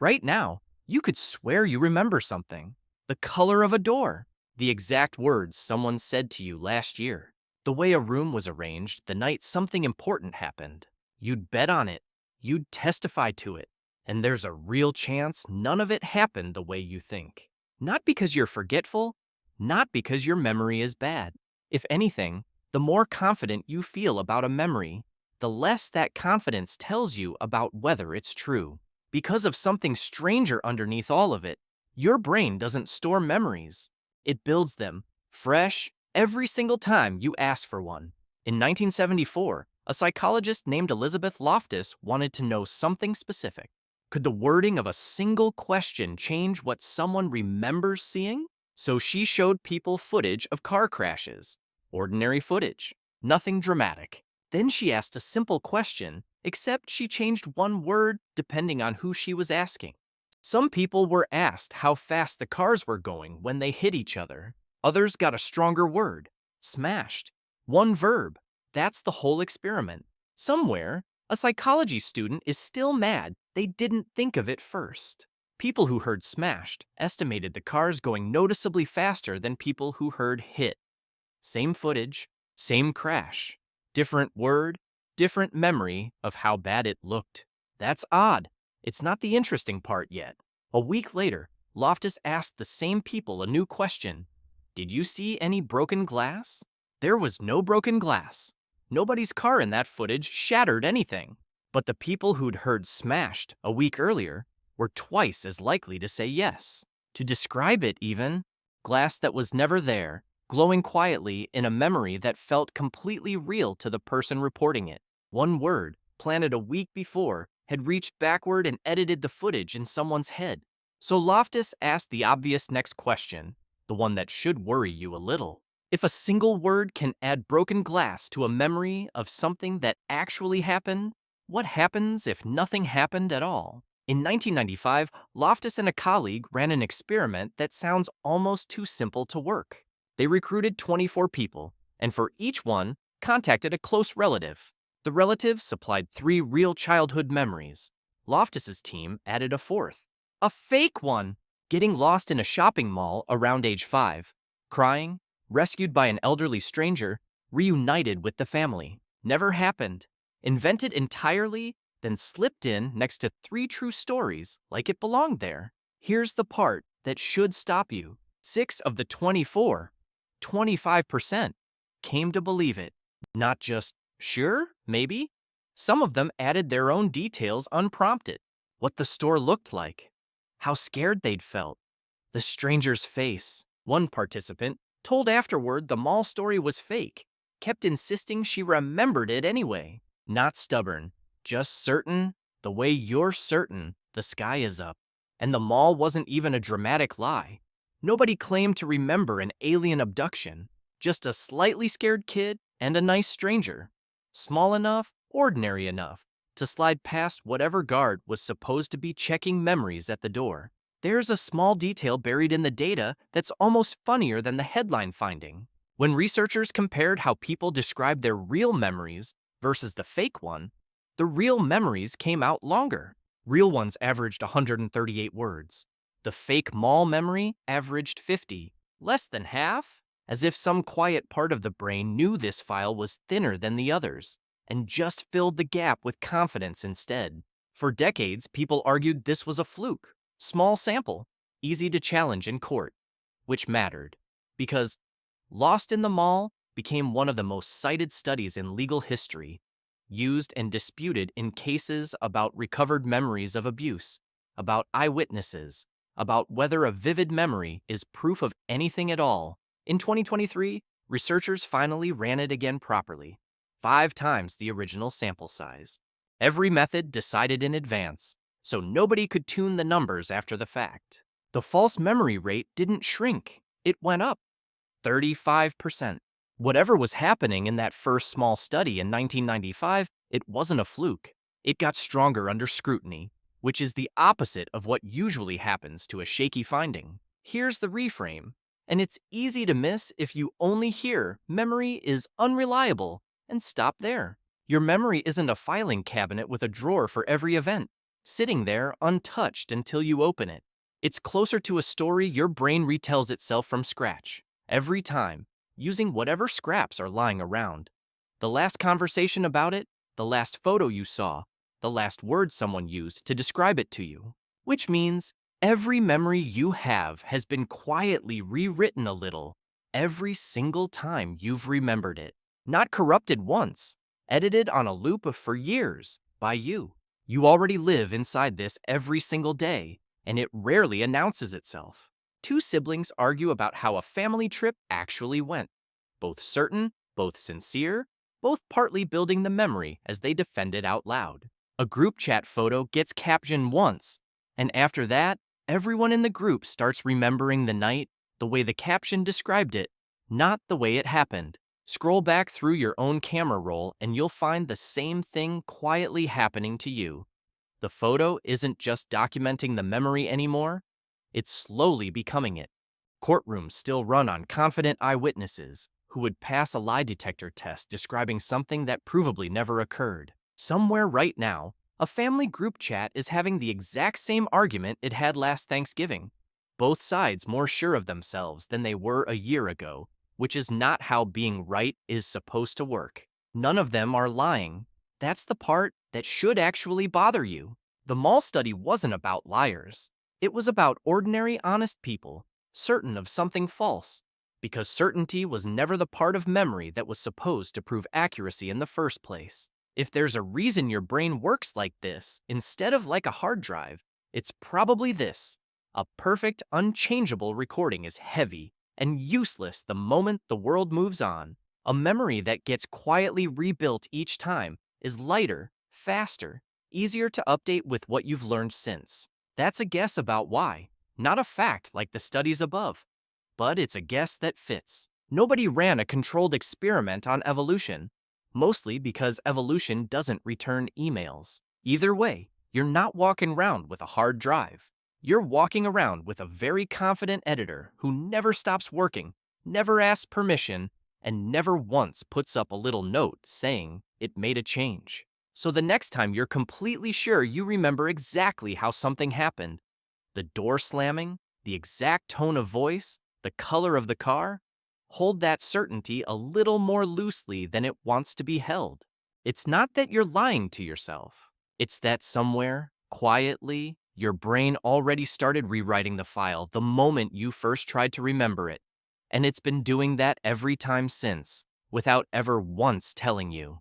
Right now, you could swear you remember something. The color of a door, the exact words someone said to you last year, the way a room was arranged the night something important happened. You'd bet on it. You'd testify to it. And there's a real chance none of it happened the way you think. Not because you're forgetful, not because your memory is bad. If anything, the more confident you feel about a memory, the less that confidence tells you about whether it's true. Because of something stranger underneath all of it, your brain doesn't store memories. It builds them, fresh, every single time you ask for one. In 1974, a psychologist named Elizabeth Loftus wanted to know something specific. Could the wording of a single question change what someone remembers seeing? So she showed people footage of car crashes. Ordinary footage. Nothing dramatic. Then she asked a simple question, except she changed one word depending on who she was asking. Some people were asked how fast the cars were going when they hit each other. Others got a stronger word. Smashed. One verb. That's the whole experiment. Somewhere, a psychology student is still mad they didn't think of it first. People who heard smashed estimated the cars going noticeably faster than people who heard hit. Same footage, same crash. Different word, different memory of how bad it looked. That's odd. It's not the interesting part yet. A week later, Loftus asked the same people a new question. Did you see any broken glass? There was no broken glass. Nobody's car in that footage shattered anything. But the people who'd heard smashed a week earlier were twice as likely to say yes. To describe it even, glass that was never there, glowing quietly in a memory that felt completely real to the person reporting it. One word, planted a week before, had reached backward and edited the footage in someone's head. So Loftus asked the obvious next question, the one that should worry you a little. If a single word can add broken glass to a memory of something that actually happened, what happens if nothing happened at all? In 1995, Loftus and a colleague ran an experiment that sounds almost too simple to work. They recruited 24 people, and for each one, contacted a close relative. The relative supplied 3 real childhood memories. Loftus's team added a 4th, a fake one, getting lost in a shopping mall around age 5, crying, rescued by an elderly stranger, reunited with the family. Never happened. Invented entirely, then slipped in next to 3 true stories like it belonged there. Here's the part that should stop you. 6 of the 24, 25%, came to believe it. Not just, sure, maybe. Some of them added their own details unprompted. What the store looked like. How scared they'd felt. The stranger's face. One participant told afterward the mall story was fake, kept insisting she remembered it anyway. Not stubborn, just certain, the way you're certain the sky is up. And the mall wasn't even a dramatic lie. Nobody claimed to remember an alien abduction, just a slightly scared kid and a nice stranger. Small enough, ordinary enough, to slide past whatever guard was supposed to be checking memories at the door. There's a small detail buried in the data that's almost funnier than the headline finding. When researchers compared how people described their real memories versus the fake one, the real memories came out longer. Real ones averaged 138 words. The fake mall memory averaged 50, less than half, as if some quiet part of the brain knew this file was thinner than the others and just filled the gap with confidence instead. For decades, people argued this was a fluke, small sample, easy to challenge in court, which mattered, because Lost in the Mall became one of the most cited studies in legal history, used and disputed in cases about recovered memories of abuse, about eyewitnesses, about whether a vivid memory is proof of anything at all. In 2023, researchers finally ran it again properly, 5 times the original sample size. Every method decided in advance, so nobody could tune the numbers after the fact. The false memory rate didn't shrink, it went up 35%. Whatever was happening in that first small study in 1995, it wasn't a fluke. It got stronger under scrutiny, which is the opposite of what usually happens to a shaky finding. Here's the reframe, and it's easy to miss if you only hear memory is unreliable and stop there. Your memory isn't a filing cabinet with a drawer for every event. sitting there untouched until you open it. It's closer to a story your brain retells itself from scratch, every time, using whatever scraps are lying around. The last conversation about it, the last photo you saw, the last word someone used to describe it to you. Which means every memory you have has been quietly rewritten a little every single time you've remembered it. Not corrupted once, edited on a loop for years by you. You already live inside this every single day, and it rarely announces itself. Two siblings argue about how a family trip actually went. Both certain, both sincere, both partly building the memory as they defend it out loud. A group chat photo gets captioned once, and after that, everyone in the group starts remembering the night the way the caption described it, not the way it happened. Scroll back through your own camera roll and you'll find the same thing quietly happening to you. The photo isn't just documenting the memory anymore, it's slowly becoming it. Courtrooms still run on confident eyewitnesses who would pass a lie detector test describing something that provably never occurred. Somewhere right now, a family group chat is having the exact same argument it had last Thanksgiving. Both sides more sure of themselves than they were a year ago, which is not how being right is supposed to work. None of them are lying. That's the part that should actually bother you. The mall study wasn't about liars. It was about ordinary, honest people, certain of something false, because certainty was never the part of memory that was supposed to prove accuracy in the first place. If there's a reason your brain works like this, instead of like a hard drive, it's probably this. A perfect, unchangeable recording is heavy and useless the moment the world moves on. A memory that gets quietly rebuilt each time is lighter, faster, easier to update with what you've learned since. That's a guess about why, not a fact like the studies above. But it's a guess that fits. Nobody ran a controlled experiment on evolution, mostly because evolution doesn't return emails. Either way, you're not walking around with a hard drive. You're walking around with a very confident editor who never stops working, never asks permission, and never once puts up a little note saying it made a change. So the next time you're completely sure you remember exactly how something happened, the door slamming, the exact tone of voice, the color of the car, hold that certainty a little more loosely than it wants to be held. It's not that you're lying to yourself. It's that somewhere, quietly, your brain already started rewriting the file the moment you first tried to remember it. And it's been doing that every time since, without ever once telling you.